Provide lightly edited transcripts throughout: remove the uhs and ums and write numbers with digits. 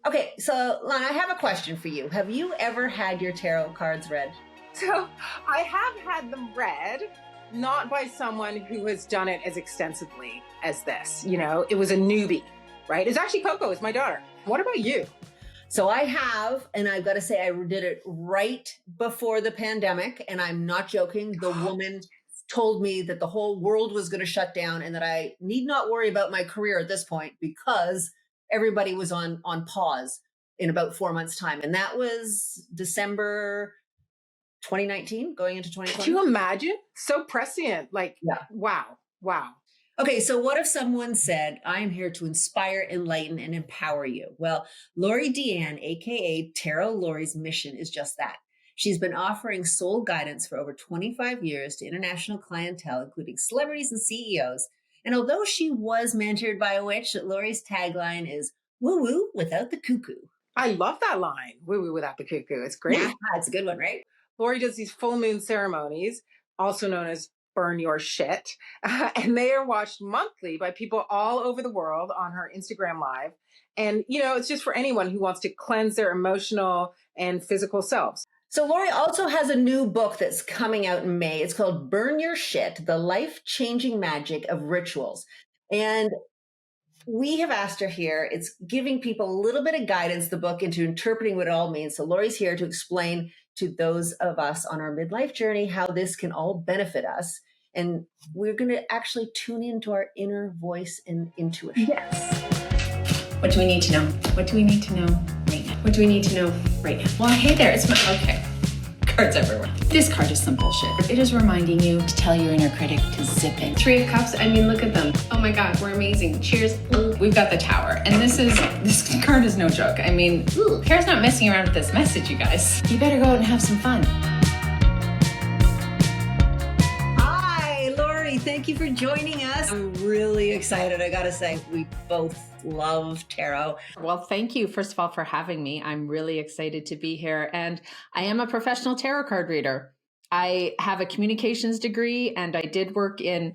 Okay, so Lana, I have a question for you. Have you ever had your tarot cards read? So I have had them read, not by someone who has done it as extensively as this. It was a newbie, right? It's actually Coco, is my daughter. What about you? So I have, and I've got to say, I did it right before the pandemic, and I'm not joking. The woman told me that the whole world was going to shut down and that I need not worry about my career at this point because everybody was on pause in about 4 months' time. And that was December 2019, going into 2020. Can you imagine? So prescient. Yeah. Wow. Okay, so what if someone said, I am here to inspire, enlighten, and empower you? Well, Lori Deanne, aka Tarot Lori's mission is just that. She's been offering soul guidance for over 25 years to international clientele, including celebrities and CEOs. And although she was mentored by a witch, Lori's tagline is woo woo without the cuckoo. I love that line, woo woo without the cuckoo. It's great. Yeah, it's a good one, right? Lori does these full moon ceremonies, also known as burn your shit. And they are watched monthly by people all over the world on her Instagram Live. And, it's just for anyone who wants to cleanse their emotional and physical selves. So Lori also has a new book that's coming out in May. It's called Burn Your Shit, The Life-Changing Magic of Rituals. And we have asked her here. It's giving people a little bit of guidance, the book, into interpreting what it all means. So Lori's here to explain to those of us on our midlife journey how this can all benefit us. And we're going to actually tune into our inner voice and intuition. Yes. What do we need to know? What do we need to know right now? What do we need to know right now? Well, hey there, it's okay. Cards everywhere. This card is some bullshit. It is reminding you to tell your inner critic to zip it. 3 of Cups, I mean, look at them. Oh my God, we're amazing. Cheers. Ooh, we've got the Tower. And this card is no joke. I mean, Kara's not messing around with this message, you guys. You better go out and have some fun. Hi, Lori. Thank you for joining us. I'm really excited. I got to say, we both love tarot. Well, thank you, first of all, for having me. I'm really excited to be here. And I am a professional tarot card reader. I have a communications degree and I did work in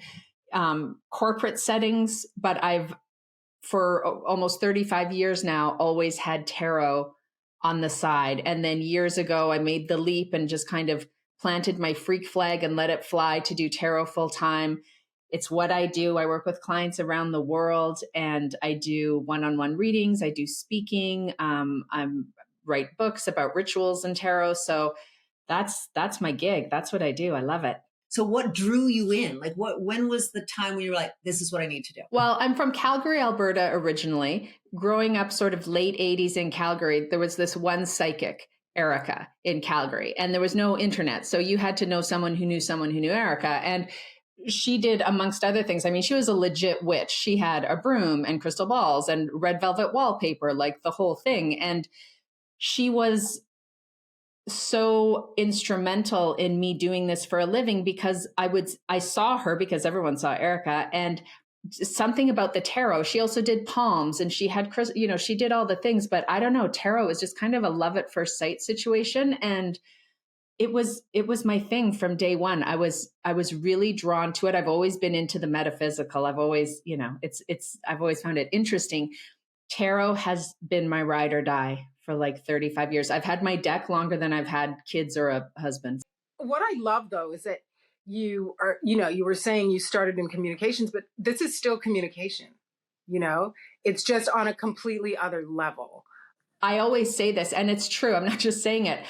corporate settings, but I've, for almost 35 years now, always had tarot on the side. And then years ago, I made the leap and just kind of planted my freak flag and let it fly to do tarot full time. It's what I do. I work with clients around the world and I do one-on-one readings. I do speaking. I write books about rituals and tarot. So that's my gig. That's what I do. I love it. So what drew you in? When was the time when you were like, this is what I need to do? Well, I'm from Calgary, Alberta originally. Growing up sort of late 80s in Calgary, there was this one psychic, Erica, in Calgary, and there was no internet. So you had to know someone who knew Erica. And she did, amongst other things, I mean, she was a legit witch. She had a broom and crystal balls and red velvet wallpaper, like the whole thing. And she was so instrumental in me doing this for a living because I saw her because everyone saw Erica, and something about the tarot. She also did palms and she had, she did all the things, but I don't know, tarot is just kind of a love at first sight situation. And it was my thing from day one. I was really drawn to it. I've always been into the metaphysical. I've always, I've always found it interesting. Tarot has been my ride or die for like 35 years. I've had my deck longer than I've had kids or a husband. What I love though is that you are, you were saying you started in communications, but this is still communication, it's just on a completely other level. I always say this, and it's true. I'm not just saying it.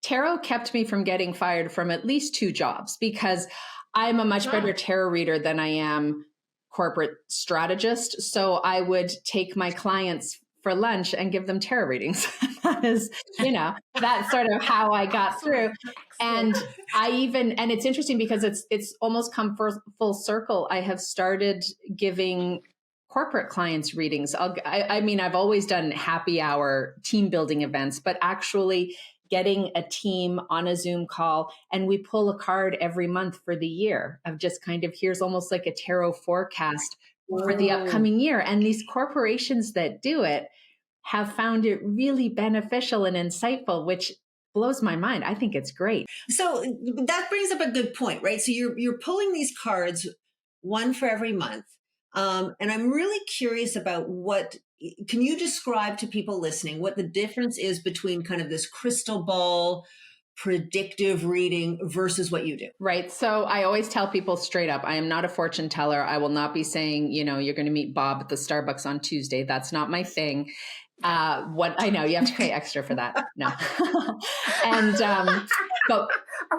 Tarot kept me from getting fired from at least 2 jobs because I'm a much better tarot reader than I am corporate strategist. So I would take my clients for lunch and give them tarot readings. That is, that's sort of how I got through. And and it's interesting because it's almost come full circle. I have started giving corporate clients readings. I've always done happy hour team building events, but actually getting a team on a Zoom call and we pull a card every month for the year of just kind of, here's almost like a tarot forecast for the upcoming year. And these corporations that do it have found it really beneficial and insightful, which blows my mind. I think it's great. So that brings up a good point, right? So you're pulling these cards, one for every month. And I'm really curious about what can you describe to people listening what the difference is between kind of this crystal ball predictive reading versus what you do? Right. So I always tell people straight up, I am not a fortune teller. I will not be saying, you're going to meet Bob at the Starbucks on Tuesday. That's not my thing. What I know, you have to pay extra for that. No. And, but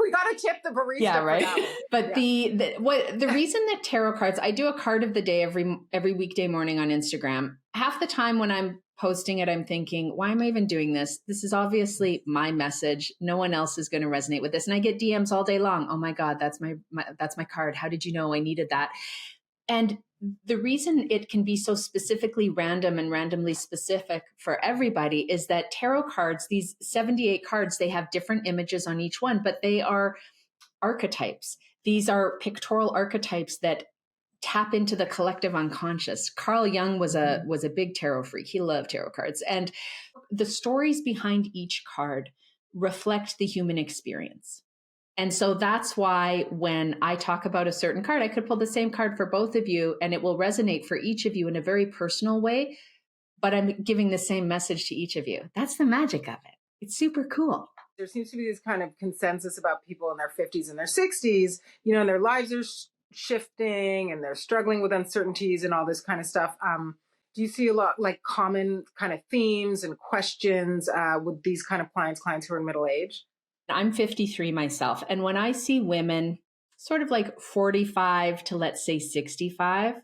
we got to tip the barista. Yeah, right. But yeah. the reason that tarot cards, I do a card of the day every weekday morning on Instagram. Half the time when I'm posting it, I'm thinking, why am I even doing this? This is obviously my message. No one else is going to resonate with this. And I get DMs all day long. Oh my God, that's my card. How did you know I needed that? And the reason it can be so specifically random and randomly specific for everybody is that tarot cards, these 78 cards, they have different images on each one, but they are archetypes. These are pictorial archetypes that tap into the collective unconscious. Carl Jung was a big tarot freak. He loved tarot cards. And the stories behind each card reflect the human experience. And so that's why when I talk about a certain card, I could pull the same card for both of you and it will resonate for each of you in a very personal way, but I'm giving the same message to each of you. That's the magic of it. It's super cool. There seems to be this kind of consensus about people in their 50s and their 60s, and their lives are shifting and they're struggling with uncertainties and all this kind of stuff. Do you see a lot like common kind of themes and questions with these kind of clients who are in middle age? I'm 53 myself. And when I see women sort of like 45 to let's say 65,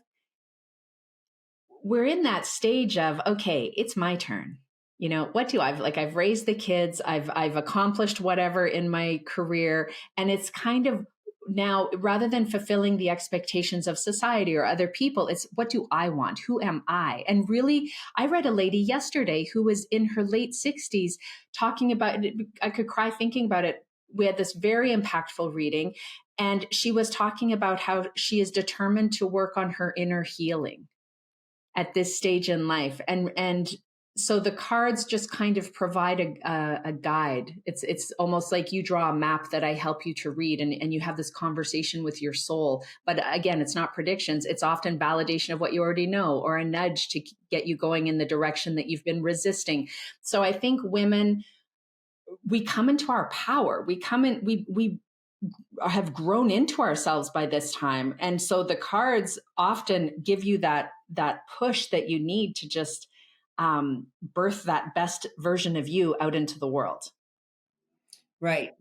we're in that stage of, okay, it's my turn. What do I've raised the kids, I've accomplished whatever in my career. And it's kind of now, rather than fulfilling the expectations of society or other people, it's what do I want? Who am I? And really, I read a lady yesterday who was in her late 60s talking about it. I could cry thinking about it. We had this very impactful reading, and she was talking about how she is determined to work on her inner healing at this stage in life. And so the cards just kind of provide a guide. It's almost like you draw a map that I help you to read, and you have this conversation with your soul. But again, it's not predictions. It's often validation of what you already know or a nudge to get you going in the direction that you've been resisting. So I think women, we come into our power. We have grown into ourselves by this time. And so the cards often give you that push that you need to just birth that best version of you out into the world. Right.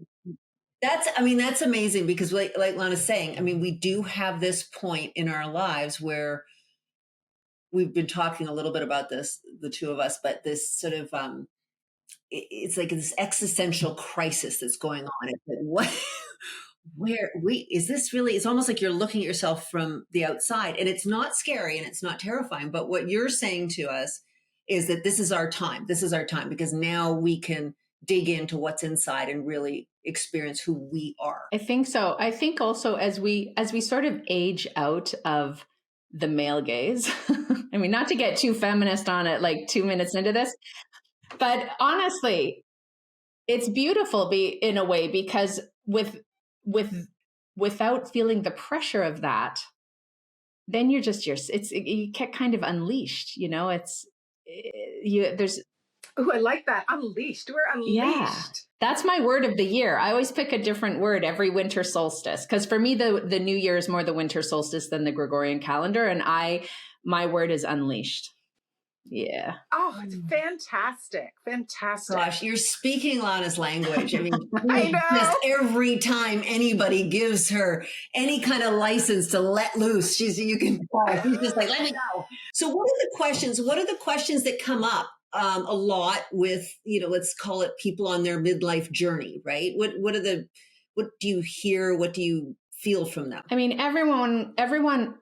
That's amazing because like Lana's saying, we do have this point in our lives where we've been talking a little bit about this, the two of us, but this sort of, it's like this existential crisis that's going on. It's like, is this really, it's almost like you're looking at yourself from the outside, and it's not scary and it's not terrifying, but what you're saying to us is that this is our time. This is our time because now we can dig into what's inside and really experience who we are. I think so. I think also as we sort of age out of the male gaze, not to get too feminist on it, like 2 minutes into this, but honestly, it's beautiful in a way because without feeling the pressure of that, then you get kind of unleashed, Oh, I like that. Unleashed. We're unleashed. Yeah, that's my word of the year. I always pick a different word every winter solstice. Because for me, the new year is more the winter solstice than the Gregorian calendar. And my word is unleashed. Yeah. Oh, it's fantastic. Fantastic. Gosh, you're speaking Lana's language. I know. Just every time anybody gives her any kind of license to let loose, she's just like, let me go. So what are the questions that come up a lot with, let's call it people on their midlife journey, right? What do you hear? What do you feel from them? Everyone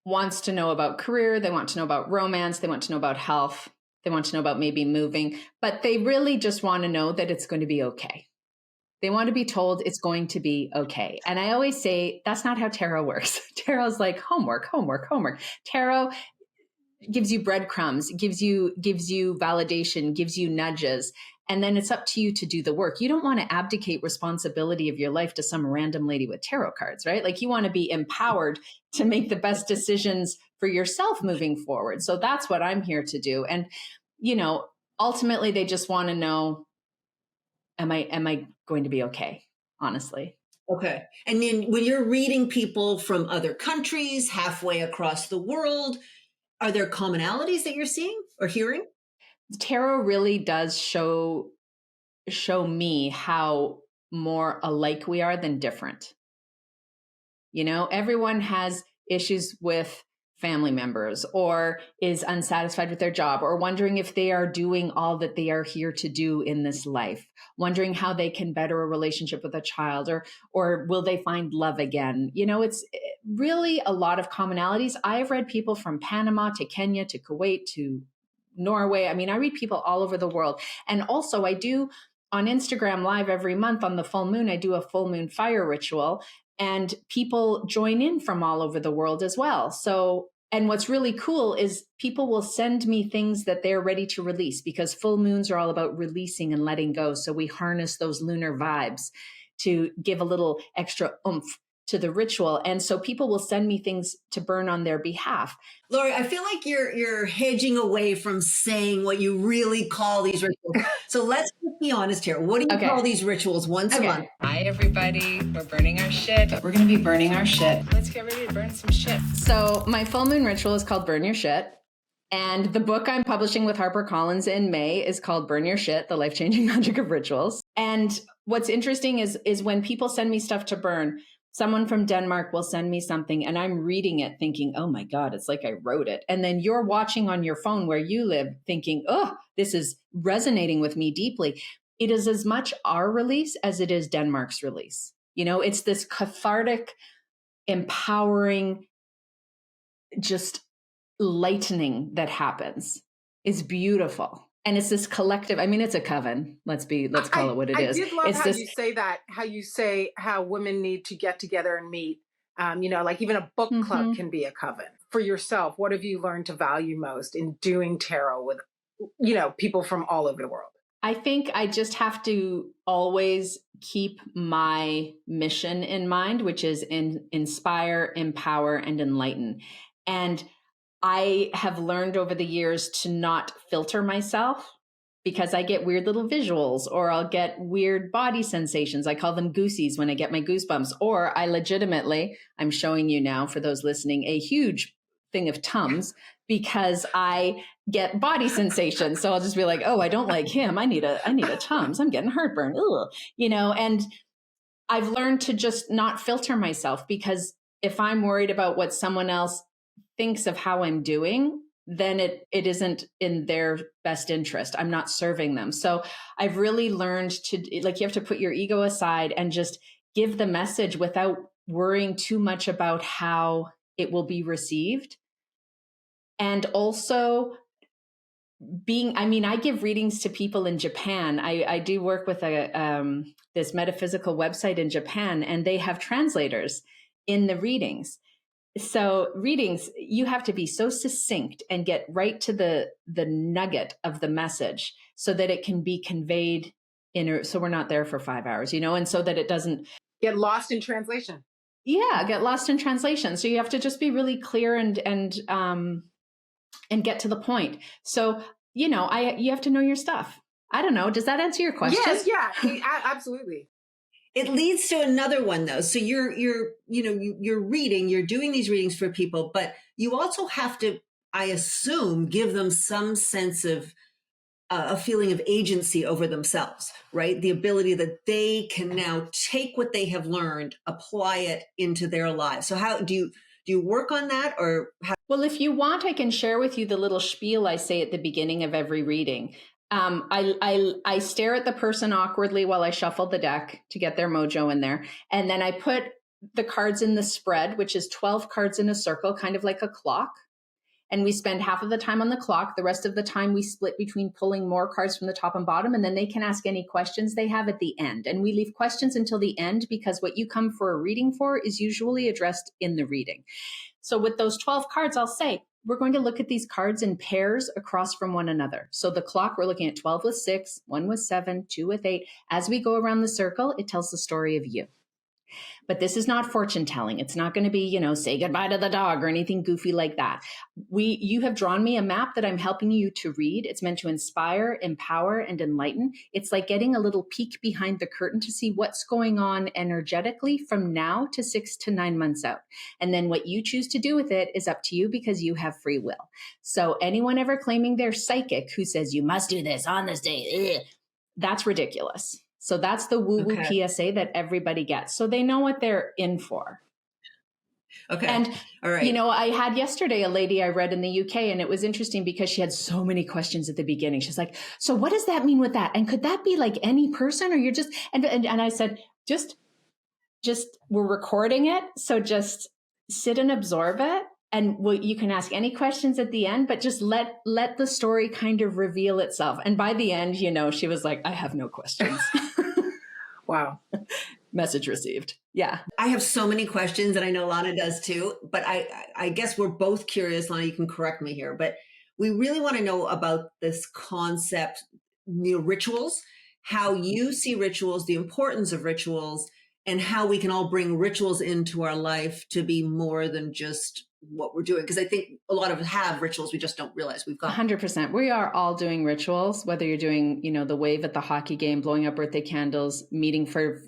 wants to know about career. They want to know about romance. They want to know about health. They want to know about maybe moving, but they really just want to know that it's going to be okay. They want to be told it's going to be okay. And I always say, that's not how tarot works. Tarot's like homework. Tarot gives you breadcrumbs, gives you validation, gives you nudges. And then it's up to you to do the work. You don't want to abdicate responsibility of your life to some random lady with tarot cards, right? Like you want to be empowered to make the best decisions for yourself moving forward. So that's what I'm here to do. And, ultimately they just want to know, am I going to be okay? Honestly. Okay. And then when you're reading people from other countries, halfway across the world, are there commonalities that you're seeing or hearing? Tarot really does show me how more alike we are than different. Everyone has issues with family members or is unsatisfied with their job or wondering if they are doing all that they are here to do in this life, wondering how they can better a relationship with a child or will they find love again? It's really a lot of commonalities. I've read people from Panama to Kenya to Kuwait to Norway. I mean, I read people all over the world. And also I do on Instagram Live every month on the full moon, I do a full moon fire ritual. And people join in from all over the world as well. So, and what's really cool is people will send me things that they're ready to release because full moons are all about releasing and letting go. So we harness those lunar vibes to give a little extra oomph to the ritual. And so people will send me things to burn on their behalf. Lori, I feel like you're hedging away from saying what you really call these rituals. So let's be honest here. What do you call these rituals once a month? Hi, everybody. We're burning our shit. But we're going to be burning our shit. Let's get ready to burn some shit. So my full moon ritual is called Burn Your Shit. And the book I'm publishing with Harper Collins in May is called Burn Your Shit, The Life-Changing Magic of Rituals. And what's interesting is when people send me stuff to burn, someone from Denmark will send me something and I'm reading it thinking, oh my God, it's like I wrote it. And then you're watching on your phone where you live thinking, oh, this is resonating with me deeply. It is as much our release as it is Denmark's release. It's this cathartic, empowering, just lightening that happens. It's beautiful. And it's this collective, it's a coven. Let's call it what it is. I did love it's how you say that, how you say how women need to get together and meet. Like even a book club can be a coven. For yourself, what have you learned to value most in doing tarot with, people from all over the world? I think I just have to always keep my mission in mind, which is inspire, empower, and enlighten. And I have learned over the years to not filter myself because I get weird little visuals or I'll get weird body sensations. I call them goosies when I get my goosebumps, or I legitimately, I'm showing you now for those listening, a huge thing of Tums because I get body sensations. So I'll just be like, oh, I don't like him. I need a Tums. I'm getting heartburn. Ugh. And I've learned to just not filter myself because if I'm worried about what someone else thinks of how I'm doing, then it isn't in their best interest. I'm not serving them. So I've really learned to, you have to put your ego aside and just give the message without worrying too much about how it will be received. And also I give readings to people in Japan. I do work with this metaphysical website in Japan, and they have translators in the readings. So readings, you have to be so succinct and get right to the nugget of the message so that it can be conveyed so we're not there for 5 hours, and so that it doesn't get lost in translation. Yeah, get lost in translation. So you have to just be really clear and get to the point. So, you have to know your stuff. I don't know. Does that answer your question? Yes, yeah, absolutely. It leads to another one though. So you're reading, you're doing these readings for people, but you also have to, I assume, give them some sense of a feeling of agency over themselves, right? The ability that they can now take what they have learned, apply it into their lives. So how do you work on that, or how? Well, if you want, I can share with you the little spiel I say at the beginning of every reading. I stare at the person awkwardly while I shuffle the deck to get their mojo in there. And then I put the cards in the spread, which is 12 cards in a circle, kind of like a clock. And we spend half of the time on the clock. The rest of the time we split between pulling more cards from the top and bottom. And then they can ask any questions they have at the end. And we leave questions until the end because what you come for a reading for is usually addressed in the reading. So with those 12 cards, I'll say, we're going to look at these cards in pairs across from one another. So the clock, we're looking at 12 with 6, 1 with 7, 2 with 8. As we go around the circle, it tells the story of you. But this is not fortune telling. It's not going to be, say goodbye to the dog or anything goofy like that. You have drawn me a map that I'm helping you to read. It's meant to inspire, empower, and enlighten. It's like getting a little peek behind the curtain to see what's going on energetically from now to 6 to 9 months out. And then what you choose to do with it is up to you because you have free will. So anyone ever claiming they're psychic who says you must do this on this day, that's ridiculous. So that's the Woo PSA that everybody gets. So they know what they're in for. Okay. And, all right. I had yesterday a lady I read in the UK, and it was interesting because she had so many questions at the beginning. She's like, so what does that mean with that? And could that be like any person, or you're just, and I said, just we're recording it. So just sit and absorb it. And you can ask any questions at the end, but just let the story kind of reveal itself. And by the end, she was like, I have no questions. Wow. Message received. Yeah. I have so many questions, and I know Lana does too, but I guess we're both curious. Lana, you can correct me here, but we really want to know about this concept, rituals, how you see rituals, the importance of rituals, and how we can all bring rituals into our life to be more than just what we're doing. Because I think a lot of us have rituals we just don't realize we've got. 100%. We are all doing rituals, whether you're doing, the wave at the hockey game, blowing up birthday candles, meeting for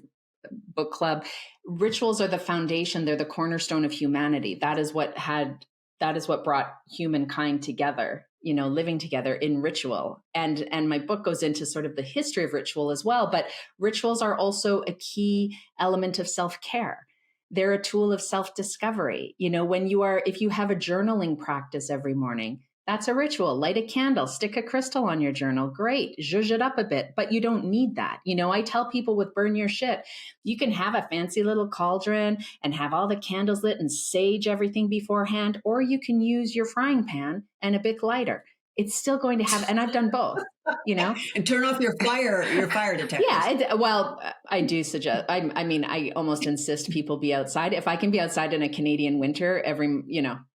book club. Rituals are the foundation. They're the cornerstone of humanity. That is what brought humankind together, living together in ritual. And my book goes into sort of the history of ritual as well. But rituals are also a key element of self-care. They're a tool of self-discovery. If you have a journaling practice every morning, that's a ritual. Light a candle, stick a crystal on your journal. Great. Zhuzh it up a bit, but you don't need that. I tell people with Burn Your Shit, you can have a fancy little cauldron and have all the candles lit and sage everything beforehand, or you can use your frying pan and a Bic lighter. It's still going to have, and I've done both, And turn off your fire detector. Yeah. I do suggest, I almost insist people be outside. If I can be outside in a Canadian winter,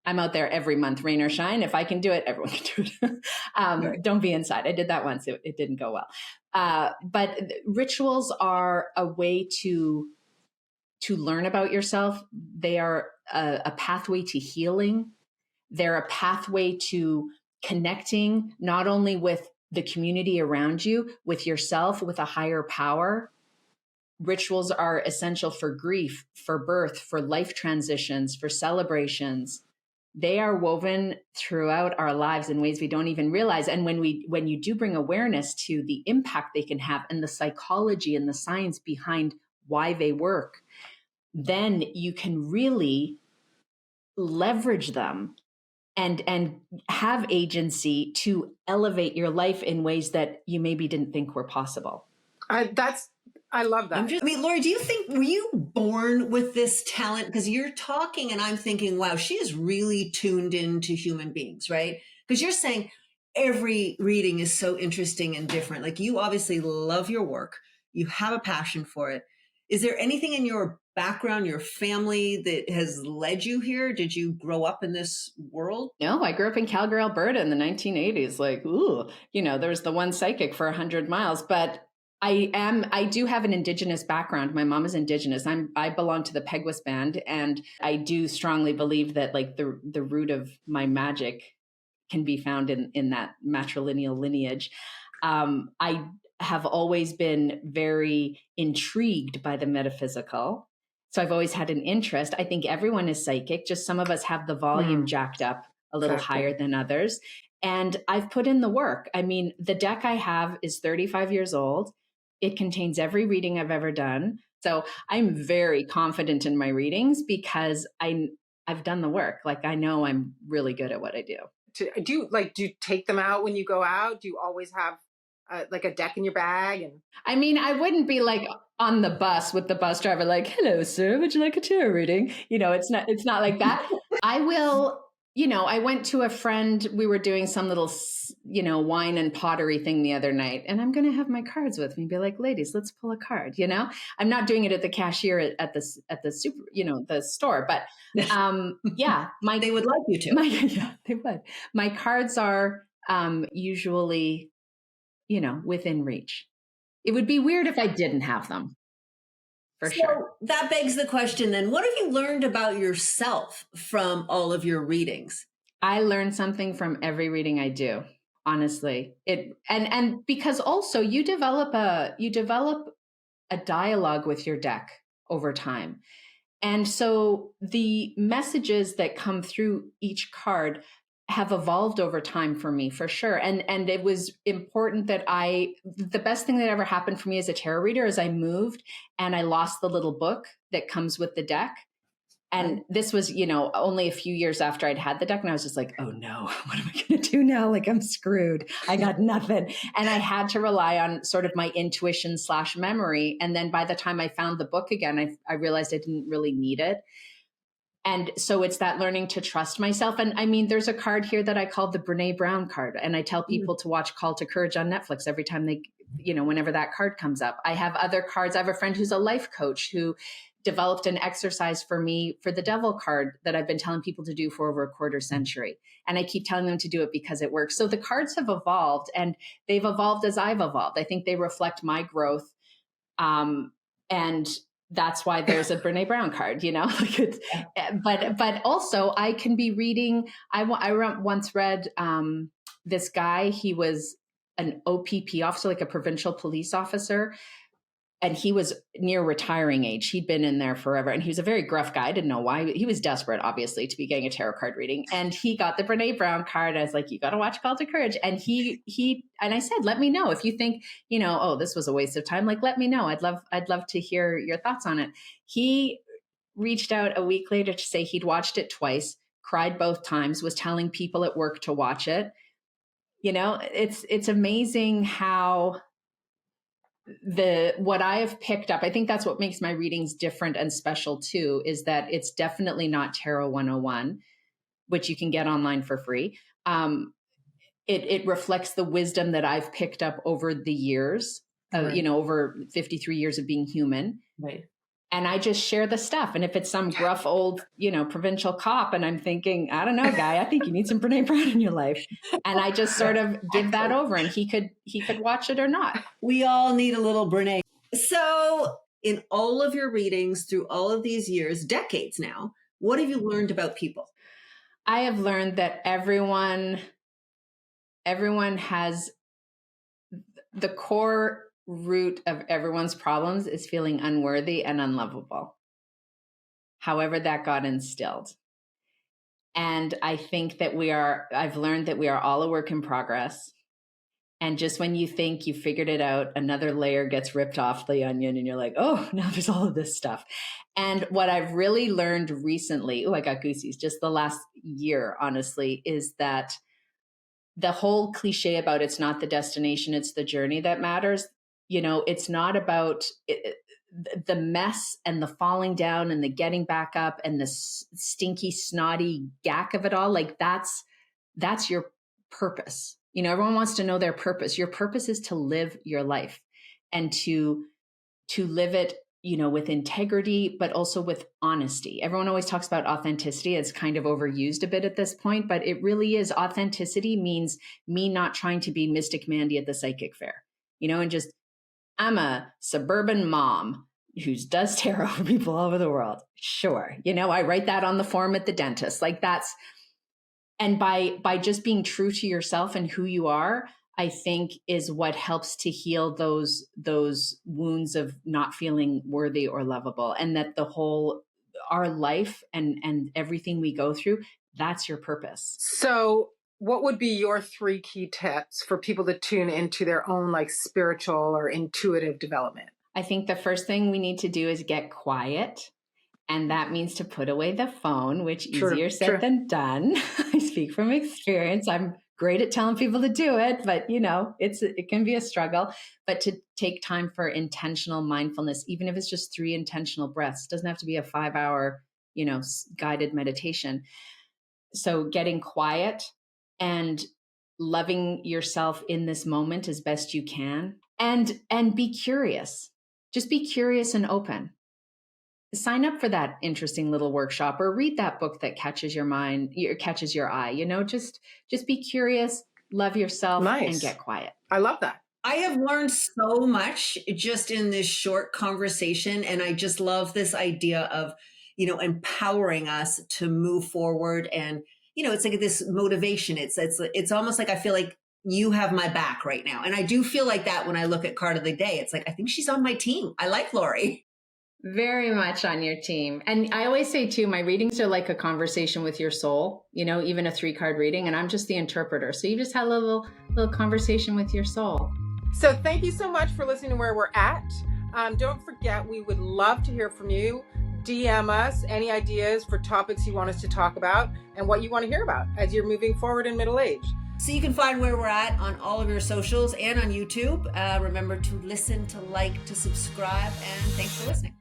I'm out there every month, rain or shine. If I can do it, everyone can do it. Right. Don't be inside. I did that once. It didn't go well. But rituals are a way to learn about yourself. They are a pathway to healing. They're a pathway to connecting not only with the community around you, with yourself, with a higher power. Rituals are essential for grief, for birth, for life transitions, for celebrations. They are woven throughout our lives in ways we don't even realize. And when you do bring awareness to the impact they can have and the psychology and the science behind why they work, then you can really leverage them and have agency to elevate your life in ways that you maybe didn't think were possible. I love that. Lori, do you think, were you born with this talent? Because you're talking and I'm thinking, wow, she is really tuned into human beings, right? Because you're saying every reading is so interesting and different. Like, you obviously love your work. You have a passion for it. Is there anything in your background, your family, that has led you here? Did you grow up in this world? No, I grew up in Calgary, Alberta in the 1980s. Like, there's the one psychic for 100 miles. But I do have an Indigenous background. My mom is Indigenous. I belong to the Peguis band, and I do strongly believe that like the root of my magic can be found in that matrilineal lineage. I have always been very intrigued by the metaphysical. So I've always had an interest. I think everyone is psychic. Just some of us have the volume jacked up a little higher than others. And I've put in the work. I mean, the deck I have is 35 years old. It contains every reading I've ever done. So I'm very confident in my readings because I've done the work. Like, I know I'm really good at what I do. Do you take them out when you go out? Do you always have like a deck in your bag? And I mean, I wouldn't be like on the bus with the bus driver, like, hello, sir, would you like a tarot reading? It's not like that. I will I went to a friend, we were doing some little, wine and pottery thing the other night, and I'm going to have my cards with me, be like, ladies, let's pull a card, I'm not doing it at the cashier at the super, the store, but yeah, They would like you to. yeah, they would. My cards are usually, within reach. It would be weird if I didn't have them. For sure. That begs the question then, what have you learned about yourself from all of your readings? I learn something from every reading I do, honestly. And because also you develop a dialogue with your deck over time. And so the messages that come through each card have evolved over time for me, for sure. And it was important that the best thing that ever happened for me as a tarot reader is I moved and I lost the little book that comes with the deck. And this was, only a few years after I'd had the deck. And I was just like, oh no, what am I going to do now? Like, I'm screwed. I got nothing. And I had to rely on sort of my intuition / memory. And then by the time I found the book again, I realized I didn't really need it. And so it's that learning to trust myself. And I mean, there's a card here that I called the Brene Brown card. And I tell people to watch Call to Courage on Netflix every time they, whenever that card comes up. I have other cards. I have a friend who's a life coach who developed an exercise for me for the Devil card that I've been telling people to do for over a quarter century. And I keep telling them to do it because it works. So the cards have evolved, and they've evolved as I've evolved. I think they reflect my growth. And that's why there's a Brene Brown card, but also I can be reading. I once read this guy. He was an OPP officer, like a provincial police officer. And he was near retiring age. He'd been in there forever. And he was a very gruff guy. I didn't know why. He was desperate, obviously, to be getting a tarot card reading. And he got the Brene Brown card. I was like, you got to watch Call to Courage. And and I said, let me know if you think, oh, this was a waste of time. Like, let me know. I'd love to hear your thoughts on it. He reached out a week later to say he'd watched it twice, cried both times, was telling people at work to watch it. It's amazing how what I have picked up, I think that's what makes my readings different and special too, is that it's definitely not Tarot 101, which you can get online for free. It reflects the wisdom that I've picked up over the years, Right. Over 53 years of being human. Right. And I just share the stuff. And if it's some gruff old, provincial cop, and I'm thinking, I don't know, guy, I think you need some Brene Brown in your life. And I just sort of give that over, and he could watch it or not. We all need a little Brene. So in all of your readings through all of these years, decades now, what have you learned about people? I have learned that everyone has the core root of everyone's problems is feeling unworthy and unlovable. However that got instilled. And I think that I've learned that we are all a work in progress. And just when you think you figured it out, another layer gets ripped off the onion and you're like, oh, now there's all of this stuff. And what I've really learned recently, I got goosies just the last year, honestly, is that the whole cliche about it's not the destination, it's the journey that matters. It's not about the mess and the falling down and the getting back up and the stinky, snotty gack of it all. Like that's your purpose. Everyone wants to know their purpose. Your purpose is to live your life and to live it, with integrity, but also with honesty. Everyone always talks about authenticity. It's kind of overused a bit at this point, but it really is. Authenticity means me not trying to be Mystic Mandy at the psychic fair, and just, I'm a suburban mom who does tarot for people all over the world. Sure. I write that on the form at the dentist. Like that's, and by just being true to yourself and who you are, I think is what helps to heal those wounds of not feeling worthy or lovable. And that our life and everything we go through, that's your purpose. So what would be your 3 key tips for people to tune into their own spiritual or intuitive development? I think the first thing we need to do is get quiet. And that means to put away the phone, which easier said than done. I speak from experience. I'm great at telling people to do it, but it can be a struggle. But to take time for intentional mindfulness, even if it's just 3 intentional breaths, it doesn't have to be a 5-hour, guided meditation. So getting quiet and loving yourself in this moment as best you can, and be curious. Just be curious and open. Sign up for that interesting little workshop or read that book that catches your mind, catches your eye. Just be curious, love yourself, Nice. and get quiet. I love that. I have learned so much just in this short conversation. And I just love this idea of, empowering us to move forward. And, it's like this motivation. It's almost like I feel like you have my back right now. And I do feel like that when I look at Card of the Day. It's like, I think she's on my team. I like Lori. Very much on your team. And I always say too, my readings are like a conversation with your soul, even a 3-card reading, and I'm just the interpreter. So you just had a little conversation with your soul. So thank you so much for listening to Where We're At. Don't forget, we would love to hear from you. DM us any ideas for topics you want us to talk about and what you want to hear about as you're moving forward in middle age. So you can find Where We're At on all of your socials and on YouTube. Remember to listen, to like, to subscribe, and thanks for listening.